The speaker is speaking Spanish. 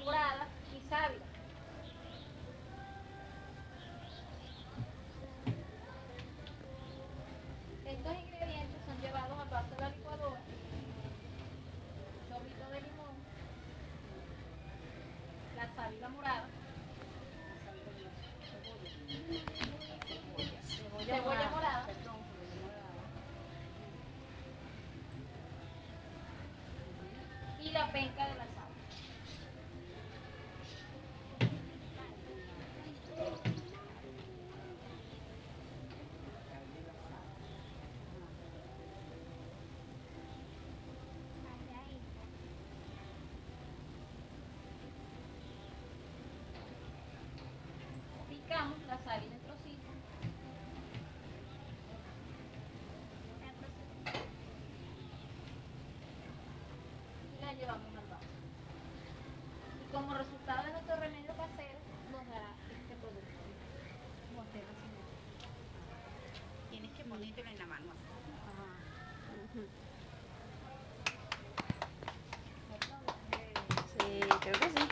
morada y sábila. Estos ingredientes son llevados al vaso de la licuadora, un chorrito de limón, la sábila morada, cebolla morada, y la penca de la sal. Picamos la sábila en trocitos. Y la llevamos al vaso. Y como resultado de nuestro remedio casero, nos dará este producto. Tienes que ponértelo en la mano así. Sí, creo que sí.